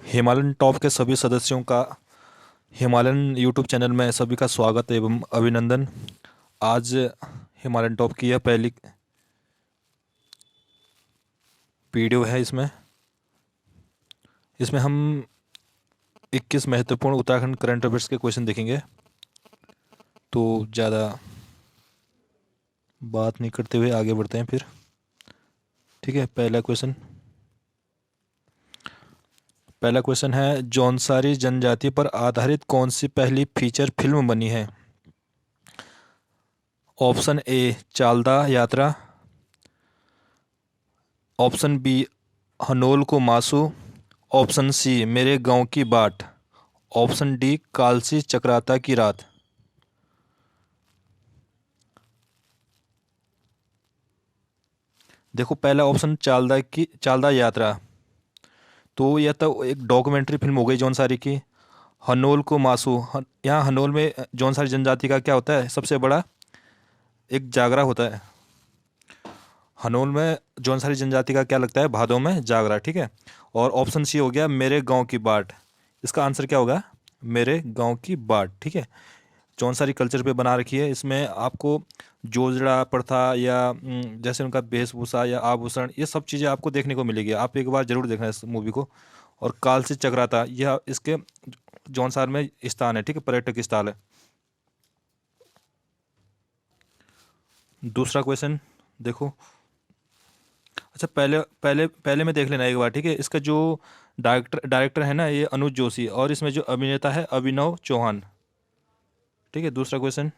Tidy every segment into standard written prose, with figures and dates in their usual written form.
Himalayan top के सभी सदस्यों का हिमालयन यूट्यूब चैनल में सभी का स्वागत एवं अभिनंदन। आज हिमालयन टॉप की यह पहली वीडियो है। इसमें इसमें हम 21 महत्वपूर्ण उत्तराखंड करंट अफेयर्स के क्वेश्चन देखेंगे। तो ज़्यादा बात नहीं करते हुए आगे बढ़ते हैं फिर। ठीक है, पहला क्वेश्चन है, जौनसारी जनजाति पर आधारित कौन सी पहली फीचर फिल्म बनी है? ऑप्शन ए चालदा यात्रा, ऑप्शन बी हनोल को मासू, ऑप्शन सी मेरे गांव की बाट, ऑप्शन डी कालसी चक्राता की रात। देखो, पहला ऑप्शन चालदा यात्रा, तो यह तो एक डॉक्यूमेंट्री फिल्म हो गई जौनसारी की। हनोल को मासू, यहाँ हनोल में जौनसारी जनजाति का क्या होता है, सबसे बड़ा एक जागरा होता है। हनोल में जौनसारी जनजाति का क्या लगता है, भादों में जागरा। ठीक है। और ऑप्शन सी हो गया मेरे गांव की बाट। इसका आंसर क्या होगा, मेरे गांव की बाट। ठीक है। जौनसारी कल्चर पे बना रखी है। इसमें आपको जोजड़ा प्रथा या जैसे उनका वेशभूषा या आभूषण, ये सब चीज़ें आपको देखने को मिलेगी। आप एक बार जरूर देखना इस मूवी को। और काल से चक्राता, यह इसके जौनसार में स्थान है। ठीक है, पर्यटक स्थल है। दूसरा क्वेश्चन देखो। अच्छा, पहले पहले पहले में देख लेना एक बार। ठीक है। इसका जो डायरेक्टर है ना, ये अनुज जोशी, और इसमें जो अभिनेता है अभिनव चौहान। ठीक है। दूसरा क्वेश्चन,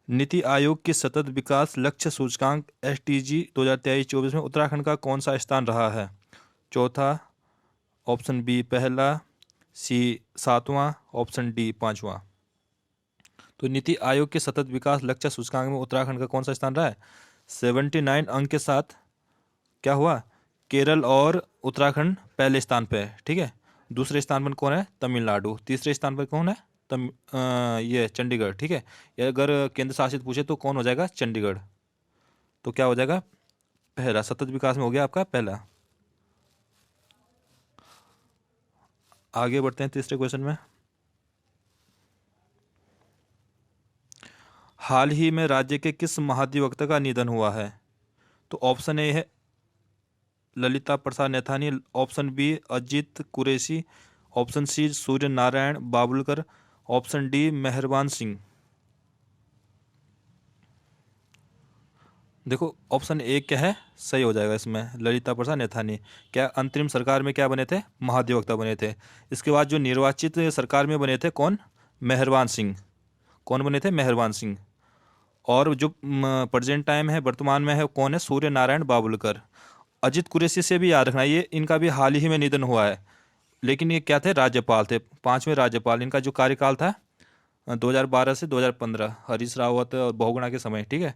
नीति आयोग की सतत विकास लक्ष्य सूचकांक SDG 2023-24 में उत्तराखंड का कौन सा स्थान रहा है? चौथा, ऑप्शन बी पहला, सी सातवां, ऑप्शन डी पांचवा। तो नीति आयोग के सतत विकास लक्ष्य सूचकांक में उत्तराखंड का कौन सा स्थान रहा है? 79 अंक के साथ क्या हुआ, केरल और उत्तराखंड पहले स्थान पे है। ठीक है। दूसरे स्थान पर कौन है, तमिलनाडु। तीसरे स्थान पर कौन है, ये चंडीगढ़। ठीक है। ये अगर केंद्र शासित पूछे तो कौन हो जाएगा, चंडीगढ़। तो क्या हो जाएगा, पहला सतत विकास में हो गया आपका पहला। आगे बढ़ते हैं तीसरे क्वेश्चन में। हाल ही में राज्य के किस महाधिवक्ता का निधन हुआ है? तो ऑप्शन ए है Lalita Prasad Naithani, option B Ajit Qureshi, option C Surya Narayan Babulkar, option D Meharban Singh. देखो, ऑप्शन ए क्या है, सही हो जाएगा इसमें, ललिता प्रसाद नैथानी। क्या अंतरिम सरकार में क्या बने थे, महाधिवक्ता बने थे। इसके बाद जो निर्वाचित सरकार में बने थे कौन, मेहरबान सिंह। कौन बने थे, मेहरबान सिंह। और जो प्रेजेंट टाइम है, वर्तमान में है, कौन है, सूर्य नारायण बाबुलकर। अजित कुरैशी से भी याद रखना, ये इनका भी हाल ही में निधन हुआ है। लेकिन ये क्या थे, राज्यपाल थे, पांचवें राज्यपाल। इनका जो कार्यकाल था 2012 से 2015, हरीश रावत और बहुगुणा के समय। ठीक है।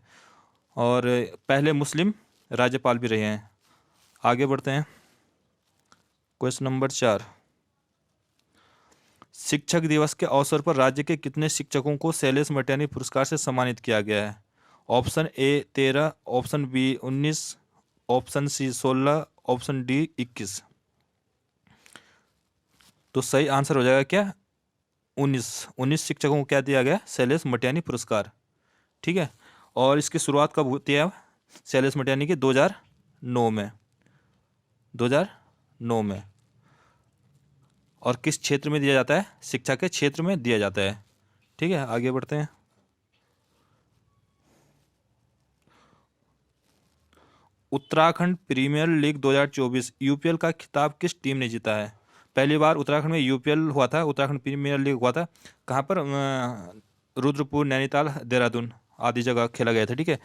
और पहले मुस्लिम राज्यपाल भी रहे हैं। आगे बढ़ते हैं। क्वेश्चन नंबर 4, शिक्षक दिवस के अवसर पर राज्य के कितने शिक्षकों को शैलेश मटियानी पुरस्कार से सम्मानित किया गया है? Option A 13, option B 19, option C 16, option D 21। तो सही आंसर हो जाएगा क्या, 19 शिक्षकों को क्या दिया गया, शैलेश मटियानी पुरस्कार। ठीक है। और इसकी शुरुआत कब होती है, शैलेश मटियानी की 2009 में, 2009 में। और किस क्षेत्र में दिया जाता है, शिक्षा के क्षेत्र में दिया जाता है। ठीक है। आगे बढ़ते हैं। उत्तराखंड प्रीमियर लीग 2024 UPL का खिताब किस टीम ने जीता है? पहली बार उत्तराखंड में UPL हुआ था, उत्तराखंड प्रीमियर लीग हुआ था। कहाँ पर, रुद्रपुर, नैनीताल, देहरादून आदि जगह खेला गया था। ठीक है।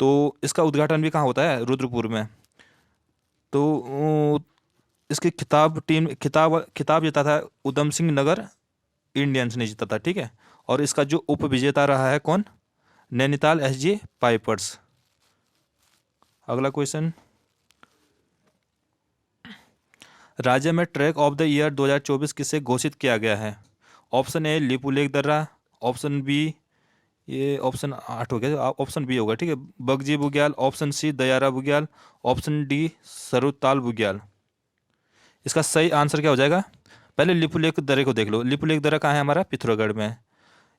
तो इसका उद्घाटन भी कहाँ होता है, रुद्रपुर में। तो इसकी खिताब खिताब जीता था उधम सिंह नगर इंडियंस ने जीता था। ठीक है। और इसका जो उप विजेता रहा है कौन, नैनीताल SG पाइपर्स। अगला क्वेश्चन, राज्य में ट्रैक ऑफ द ईयर 2024 किसे घोषित किया गया है? ऑप्शन ए लिपुलेख दर्रा, ऑप्शन बी, ये ऑप्शन 8 हो गया, ऑप्शन बी होगा। ठीक है, बगजी बुग्याल, ऑप्शन सी दयारा बुग्याल, ऑप्शन डी सरुताल बुग्याल। इसका सही आंसर क्या हो जाएगा? पहले लिपुलेख दर्रे को देख लो। लिपुलेख दर्रा कहाँ है? हमारा पिथौरागढ़ में।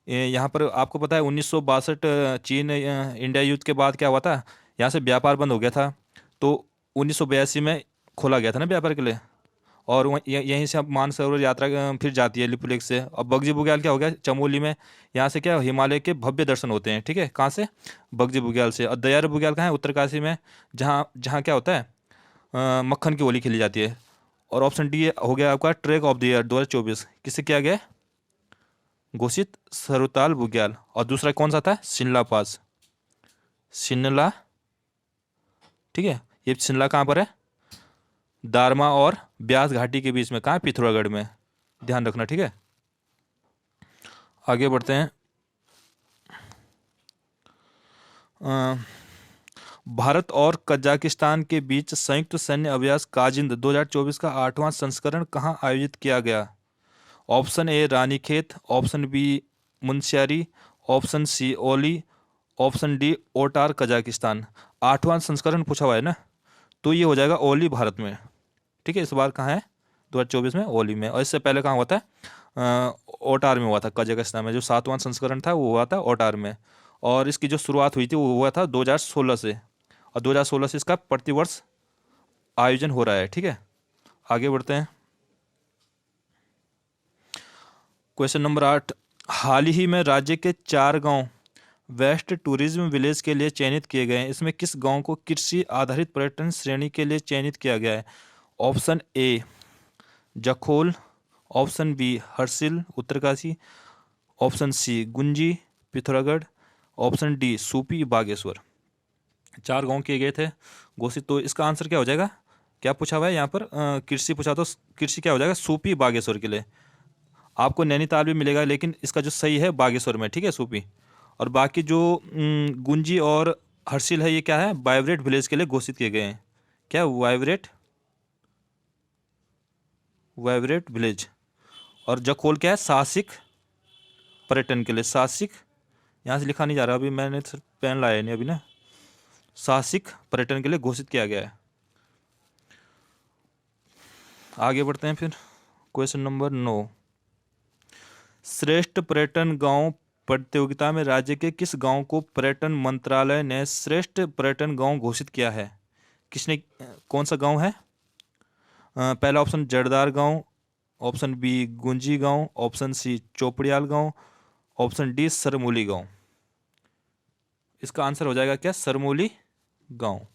यहाँ पर आपको पता है 1962 चीन इंडिया युद्ध के बाद क्या हुआ था? यहाँ से व्यापार बंद हो गया था। तो 1982 में खोला गया था ना व्यापार के लिए। और यहीं से अब मानसरोवर यात्रा फिर जाती है लिपुलेख से। अब बगजी बुग्याल क्या हो गया? चमोली में। यहाँ से क्या हिमालय के भव्य दर्शन होते हैं, ठीक है। कहाँ से? बगजी बुग्याल से। और दयार बुग्याल कहाँ है? उत्तरकाशी में। जहाँ जहाँ क्या होता है? मक्खन की होली खेली जाती है। और ऑप्शन डी हो गया आपका ट्रैक ऑफ द ईयर 2024, किससे किया गया? घोषित सरुताल बुग्याल। और दूसरा कौन सा था? शिमला पास। शिमला, ठीक है। ये शिमला कहाँ पर है? दारमा और ब्यास घाटी के बीच में। कहाँ है? पिथौरागढ़ में। ध्यान रखना, ठीक है। आगे बढ़ते हैं। अ, भारत और कजाकिस्तान के बीच संयुक्त सैन्य अभ्यास काजिंद 2024 का 8वां संस्करण कहाँ आयोजित किया गया? Option A Ranikhet, option B Munsiyari, option C Auli, option D Otar Kazakhstan. 8वां संस्करण पूछा हुआ है ना, तो ये हो जाएगा ओली, भारत में। ठीक है, इस बार कहाँ है? 2024 में ओली में। और इससे पहले कहाँ हुआ था? ओटार में हुआ था, कजाकिस्तान में। जो 7वां संस्करण था वो हुआ था ओटार में। और इसकी जो शुरुआत हुई थी वो हुआ था 2016 से। और 2016 से इसका प्रतिवर्ष आयोजन हो रहा है, ठीक है। आगे बढ़ते हैं। Question number 8। हाल ही में राज्य के 4 गांव वेस्ट टूरिज्म विलेज के लिए चयनित किए गए हैं। इसमें किस गांव को कृषि आधारित पर्यटन श्रेणी के लिए चयनित किया गया है? Option A Jakhol, option B Harsil Uttarkashi, option C Gunji Pithoragarh, option D Supi Bageshwar. 4 गांव किए गए थे घोषित। तो इसका आंसर क्या हो जाएगा? क्या पूछा हुआ है यहाँ पर? कृषि पूछा, तो कृषि क्या हो जाएगा? सूपी बागेश्वर के लिए। आपको नैनीताल भी मिलेगा, लेकिन इसका जो सही है बागेश्वर में, ठीक है, सूपी। और बाकी जो गुंजी और हर्षिल है, ये क्या है? वाइब्रेट विलेज के लिए घोषित किए गए हैं। क्या? Vibrate, vibrate village. और जखोल क्या है? साहसिक पर्यटन के लिए। साहसिक, यहाँ से लिखा नहीं जा रहा अभी, मैंने सिर्फ पेन लाया नहीं अभी ना। साहसिक पर्यटन के लिए घोषित किया गया है। आगे बढ़ते हैं फिर। Question number 9। श्रेष्ठ पर्यटन गांव प्रतियोगिता में राज्य के किस गांव को पर्यटन मंत्रालय ने श्रेष्ठ पर्यटन गांव घोषित किया है? किसने? कौन सा गांव है? पहला ऑप्शन जड़दार गांव, ऑप्शन बी गुंजी गांव, ऑप्शन सी चोपड़ियाल गांव, ऑप्शन डी सरमूली गांव। इसका आंसर हो जाएगा क्या? सरमूली गांव।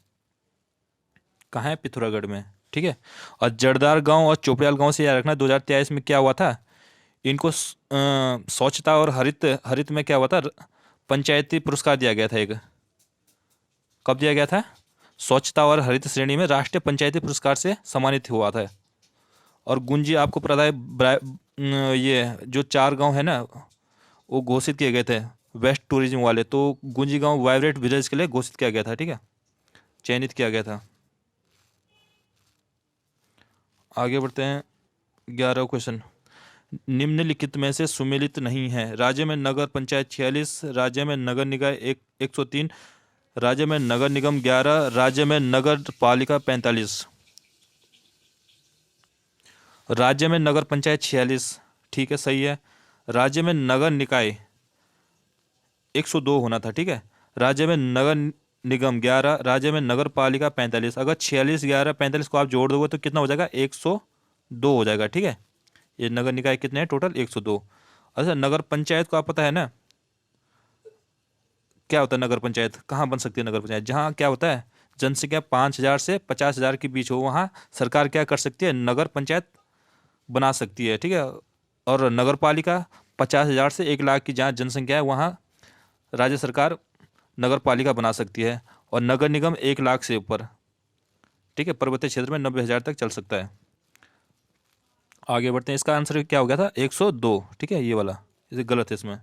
कहाँ है? पिथौरागढ़ में, ठीक है। और जड़दार गांव और चोपड़ियाल गांव से याद रखना, 2023 में क्या हुआ था? इनको स्वच्छता और हरित हरित में क्या हुआ था? पंचायती पुरस्कार दिया गया था एक। कब दिया गया था? स्वच्छता और हरित श्रेणी में राष्ट्रीय पंचायती पुरस्कार से सम्मानित हुआ था। और गुंजी आपको पता है, ये जो 4 गांव है ना, वो घोषित किए गए थे वेस्ट टूरिज्म वाले। तो गुंजी गांव वाइब्रेट विलेज के लिए घोषित किया गया था, ठीक है, चयनित किया गया था। आगे बढ़ते हैं। 11 क्वेश्चन। निम्नलिखित में से सुमेलित नहीं है। राज्य में नगर पंचायत 46, राज्य में नगर निकाय 103, राज्य में नगर निगम 11, राज्य में नगर पालिका 45। राज्य में नगर पंचायत 46, ठीक है, सही है। राज्य में नगर निकाय 102 होना था, ठीक है। राज्य में नगर निगम 11, राज्य में नगर पालिका 45। अगर 46, 11, 45 को आप जोड़ दोगे तो कितना हो जाएगा? 102 हो जाएगा, ठीक है। ये नगर निकाय कितने हैं टोटल? 102। अच्छा, नगर पंचायत को आप पता है ना क्या होता है? नगर पंचायत कहाँ बन सकती है? नगर पंचायत जहाँ क्या होता है, जनसंख्या 5,000 से 50,000 के बीच हो, वहाँ सरकार क्या कर सकती है? नगर पंचायत बना सकती है, ठीक है। और नगर पालिका 50,000 से 1 लाख की जहाँ जनसंख्या है, वहाँ राज्य सरकार नगर पालिका बना सकती है। और नगर निगम 1 लाख से ऊपर, ठीक है, पर्वतीय क्षेत्र में 90,000 तक चल सकता है। आगे बढ़ते हैं। इसका आंसर क्या हो गया था? 102, ठीक है, ये वाला, इसे गलत है इसमें।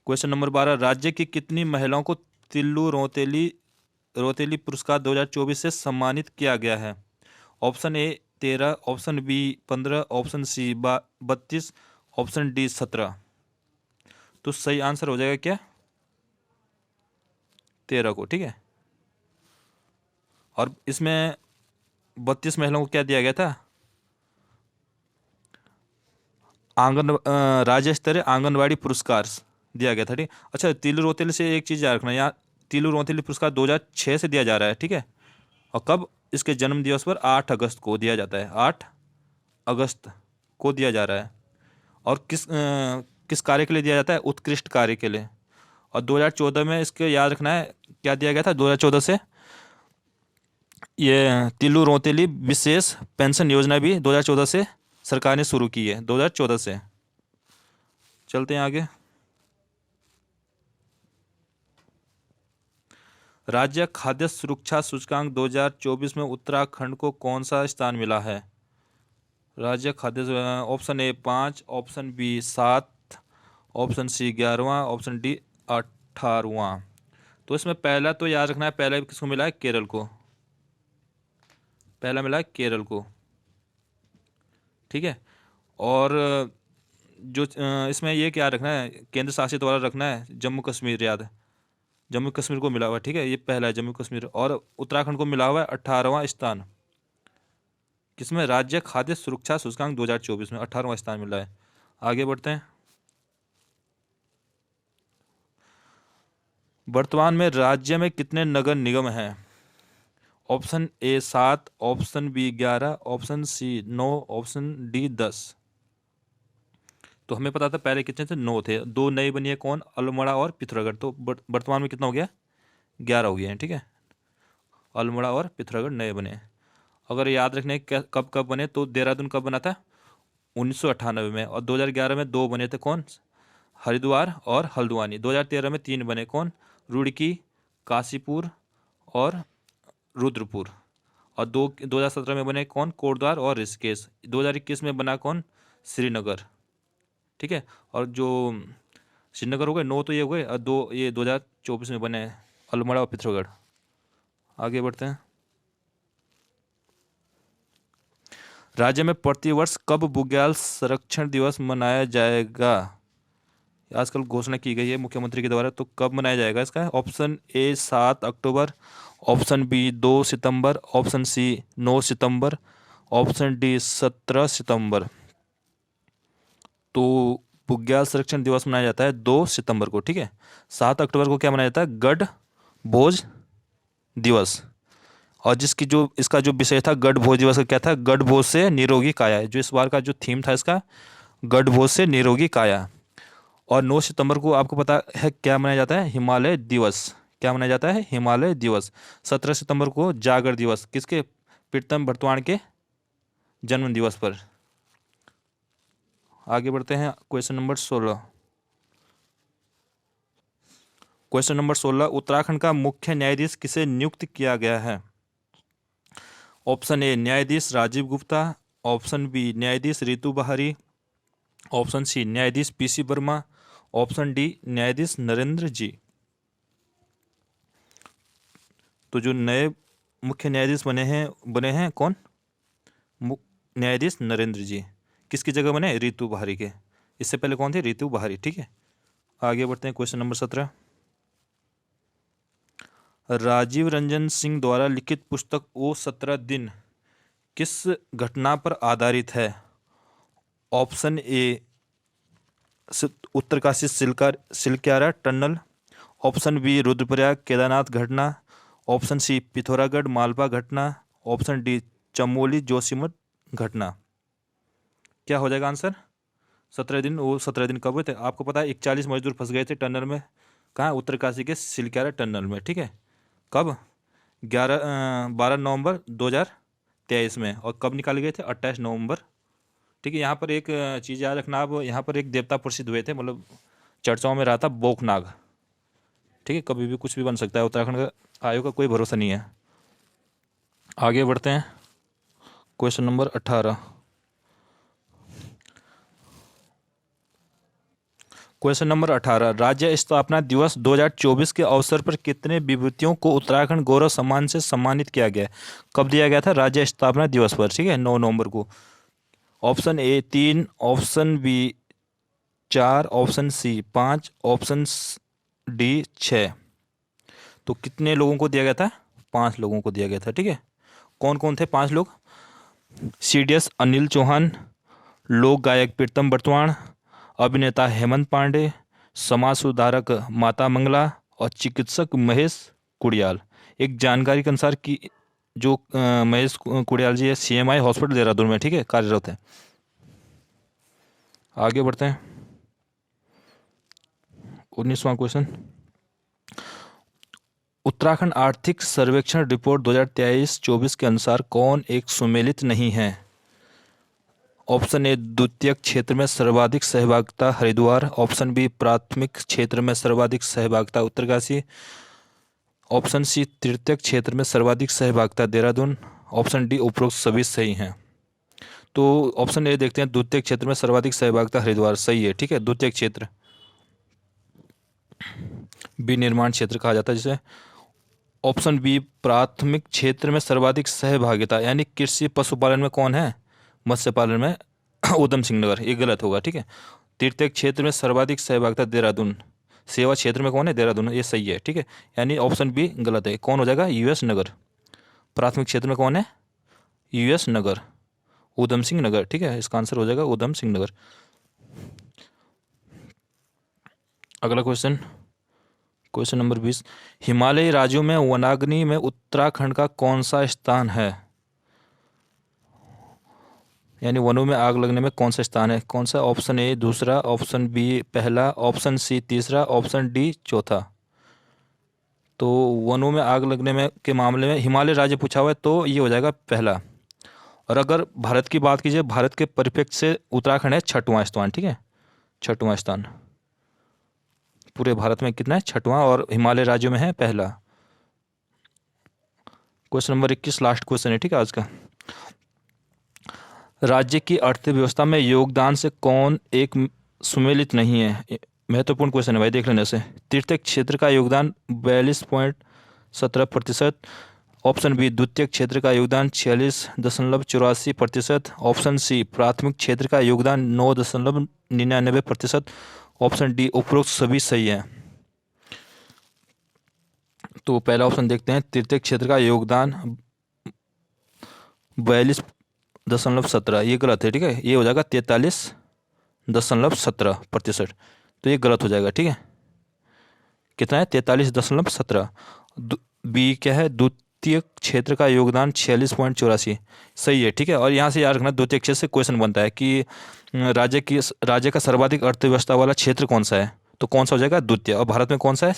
Question number 12। राज्य की कितनी महिलाओं को तिल्लू रोतेली रोतेली पुरस्कार 2024 से सम्मानित किया गया है? Option A 13, option B 15, option C 32, option D 17। तो सही आंसर हो जाएगा क्या? 13 को, ठीक है। और इसमें 32 महिलाओं को क्या दिया गया था? राज्य स्तरीय आंगनवाड़ी पुरस्कार दिया गया था, ठीक। अच्छा, तीलू रोतेली से एक चीज़ याद रखना, यहाँ तीलू रोतेली पुरस्कार 2006 से दिया जा रहा है, ठीक है। और कब? इसके जन्म दिवस पर 8 अगस्त को दिया जाता है, 8 अगस्त को दिया जा रहा है। और किस कार्य के लिए दिया जाता है? उत्कृष्ट कार्य के लिए। और 2014 में इसके याद रखना है क्या दिया गया था 2014 से? ये तिल्लू रोतेली विशेष पेंशन योजना भी 2014 से सरकार ने शुरू की है, 2014 से। चलते हैं आगे। राज्य खाद्य सुरक्षा सूचकांक 2024 में उत्तराखंड को कौन सा स्थान मिला है? राज्य खाद्य option A 5, option B 7, option C 11वां, ऑप्शन डी 18वां। तो इसमें पहला तो याद रखना है, पहला किसको मिला है? केरल को। पहला मिला है केरल को, ठीक है। और जो इसमें ये क्या रखना है, केंद्र शासित वाला रखना है जम्मू कश्मीर, याद, जम्मू कश्मीर को मिला हुआ है, ठीक है। ये पहला है जम्मू कश्मीर। और उत्तराखंड को मिला हुआ है 18वां स्थान। किसमें? राज्य खाद्य सुरक्षा सूचकांक 2024 में 18वां स्थान मिला है। आगे बढ़ते हैं। वर्तमान में राज्य में कितने नगर निगम हैं? Option A 7, option B 11, option C 9, option D 10। तो हमें पता था पहले कितने थे? 9 थे, 2 नए बनी है, कौन? अल्मोड़ा और पिथौरागढ़। तो वर्तमान में कितना हो गया? 11 हो गए हैं, ठीक है। अल्मोड़ा और पिथौरागढ़ नए बने हैं। अगर याद रखने कब कब बने, तो देहरादून कब बना था? 1998 में। और 2011 में 2 बने थे, कौन? हरिद्वार और हल्द्वानी। 2013 में 3 बने, कौन? रुड़की, काशीपुर और रुद्रपुर। और 2017 में बने, कौन? कोटद्वार और ऋषिकेश। 2021 में बना, कौन? श्रीनगर, ठीक है। और जो श्रीनगर हो गए 9, तो ये हो गए। और 2 ये 2024 में बने, अल्मोड़ा और पिथौरागढ़। आगे बढ़ते हैं। राज्य में प्रतिवर्ष कब बुग्याल संरक्षण दिवस मनाया जाएगा? आजकल घोषणा की गई है मुख्यमंत्री के द्वारा, तो कब मनाया जाएगा इसका? ऑप्शन ए 7 अक्टूबर, ऑप्शन बी 2 सितंबर, ऑप्शन सी 9 सितंबर, ऑप्शन डी 17 सितंबर। तो बुग्याल संरक्षण दिवस मनाया जाता है 2 सितंबर को, ठीक है। 7 अक्टूबर को क्या मनाया जाता है? गढ़ भोज दिवस। और जिसकी जो इसका जो विषय था गढ़ भोज दिवस का, क्या था? गढ़ भोज से निरोगी काया। जो इस बार का जो थीम था इसका, गढ़ भोज से निरोगी काया। और 9 सितंबर को आपको पता है क्या मनाया जाता है? हिमालय दिवस। क्या मनाया जाता है? हिमालय दिवस। 17 सितंबर को जागर दिवस, किसके? प्रीतम भरतवाण के जन्म दिवस पर। आगे बढ़ते हैं। Question number 16। Question number 16, Uttarakhand का मुख्य न्यायाधीश किसे नियुक्त किया गया है? ऑप्शन ए न्यायाधीश राजीव गुप्ता, ऑप्शन बी न्यायाधीश रितु बहारी, ऑप्शन सी न्यायाधीश पीसी वर्मा, ऑप्शन डी न्यायाधीश नरेंद्र जी। तो जो नए मुख्य न्यायाधीश बने हैं कौन? न्यायाधीश नरेंद्र जी। किसकी जगह बने? रितु बहारी के। इससे पहले कौन थे? रितु बहारी, ठीक है। आगे बढ़ते हैं। क्वेश्चन नंबर 17, राजीव रंजन सिंह द्वारा लिखित पुस्तक वो 17 दिन किस घटना पर आधारित है? Option A Uttarkashi Silkyara tunnel, option B Rudraprayag Kedarnath घटना, ऑप्शन सी पिथौरागढ़ मालवा घटना, ऑप्शन डी चमोली जोशीमठ घटना। क्या हो जाएगा आंसर? 17 दिन, वो 17 दिन कब हुए थे? आपको पता है 41 मजदूर फंस गए थे टनल में। कहाँ? उत्तरकाशी के सिलक्यारा टनल में, ठीक है। कब? 12 नवंबर 2023 में। और कब निकाले गए थे? 28 नवंबर, ठीक है। यहाँ पर एक चीज़ याद रखना, अब यहाँ पर एक देवता प्रसिद्ध हुए थे, मतलब चर्चाओं में रहा था, बोकनाग, ठीक है। कभी भी कुछ भी बन सकता है, उत्तराखंड का आयोग का कोई भरोसा नहीं है। आगे बढ़ते हैं। Question number 18। क्वेश्चन नंबर 18, राज्य स्थापना दिवस 2024 के अवसर पर कितने विभूतियों को उत्तराखंड गौरव सम्मान से सम्मानित किया गया? कब दिया गया था? राज्य स्थापना दिवस पर, ठीक है, 9 नवंबर को। Option A 3, option B 4, option C 5, option D 6। तो कितने लोगों को दिया गया था? 5 लोगों को दिया गया था, ठीक है। कौन कौन थे 5 लोग? CDS अनिल चौहान, लोक गायक प्रीतम बर्तवाण, अभिनेता हेमंत पांडे, समाज सुधारक माता मंगला और चिकित्सक महेश कुड़ियाल। एक जानकारी के अनुसार कि जो महेश कुड़ियाल जी है CMI हॉस्पिटल देहरादून में, ठीक है, कार्यरत है। आगे बढ़ते हैं। 19वां क्वेश्चन, उत्तराखंड आर्थिक सर्वेक्षण रिपोर्ट 2023-24 के अनुसार कौन एक सुमेलित नहीं है? ऑप्शन ए द्वितीयक क्षेत्र में सर्वाधिक सहभागिता हरिद्वार, ऑप्शन बी प्राथमिक क्षेत्र में सर्वाधिक सहभागिता उत्तरकाशी, ऑप्शन सी तृतीयक क्षेत्र में सर्वाधिक सहभागिता देहरादून, ऑप्शन डी उपरोक्त सभी सही हैं। तो ऑप्शन ए देखते हैं, द्वितीयक क्षेत्र में सर्वाधिक सहभागिता हरिद्वार, सही है, ठीक है। द्वितीयक क्षेत्र विनिर्माण क्षेत्र कहा जाता है जिसे। ऑप्शन बी प्राथमिक क्षेत्र में सर्वाधिक सहभागिता यानी कृषि पशुपालन में कौन है? मत्स्य पालन में उधम सिंह नगर, ये गलत होगा, ठीक है। तृतीयक क्षेत्र में सर्वाधिक सहभागिता देहरादून, सेवा क्षेत्र में कौन है? देहरादून, ये सही है, ठीक है। यानी ऑप्शन बी गलत है। कौन हो जाएगा? US नगर। प्राथमिक क्षेत्र में कौन है? US नगर, उधम सिंह नगर, ठीक है। इसका आंसर हो जाएगा उधम सिंह नगर। अगला क्वेश्चन, क्वेश्चन नंबर 20, हिमालयी राज्यों में वनाग्नि में उत्तराखंड का कौन सा स्थान है? यानी वनों में आग लगने में कौन सा स्थान है? कौन सा? ऑप्शन ए दूसरा, ऑप्शन बी पहला, ऑप्शन सी तीसरा, ऑप्शन डी चौथा। तो वनों में आग लगने में के मामले में हिमालय राज्य पूछा हुआ है तो ये हो जाएगा पहला। और अगर भारत की बात कीजिए, भारत के परिप्रेक्ष्य से उत्तराखंड है 6वां स्थान, ठीक है, 6वां स्थान। पूरे भारत में कितना है? 6वां, और हिमालय राज्यों में है पहला। क्वेश्चन नंबर 21 लास्ट क्वेश्चन है, ठीक है, आज का। राज्य की अर्थव्यवस्था में योगदान से कौन एक सुमेलित नहीं है? महत्वपूर्ण क्वेश्चन है भाई, देख लेने से। तृतीयक क्षेत्र का योगदान 42.17%, ऑप्शन बी द्वितीयक क्षेत्र का योगदान 46.84%, ऑप्शन सी प्राथमिक क्षेत्र का योगदान 9.99%, ऑप्शन डी उपरोक्त सभी सही है। तो पहला ऑप्शन देखते हैं, तृतीयक क्षेत्र का योगदान 42.17, ये गलत है, ठीक है। ये हो जाएगा 43.17%, तो ये गलत हो जाएगा, ठीक है। कितना है? 43.17। बी क्या है? द्वितीय क्षेत्र का योगदान 46.84, सही है, ठीक है। और यहाँ से याद रखना, द्वितीय क्षेत्र से क्वेश्चन बनता है कि राज्य का सर्वाधिक अर्थव्यवस्था वाला क्षेत्र कौन सा है, तो कौन सा हो जाएगा? द्वितीय। और भारत में कौन सा है?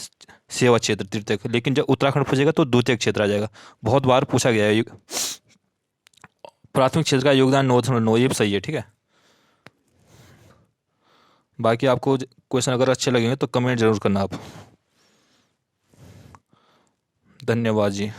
सेवा क्षेत्र, तृतीय। लेकिन जब उत्तराखंड पूछेगा तो द्वितीय क्षेत्र आ जाएगा, बहुत बार पूछा गया है। प्राथमिक क्षेत्र का योगदान 9.9, ये भी सही है, ठीक है। बाकी आपको क्वेश्चन अगर अच्छे लगेंगे तो कमेंट जरूर करना आप। धन्यवाद जी।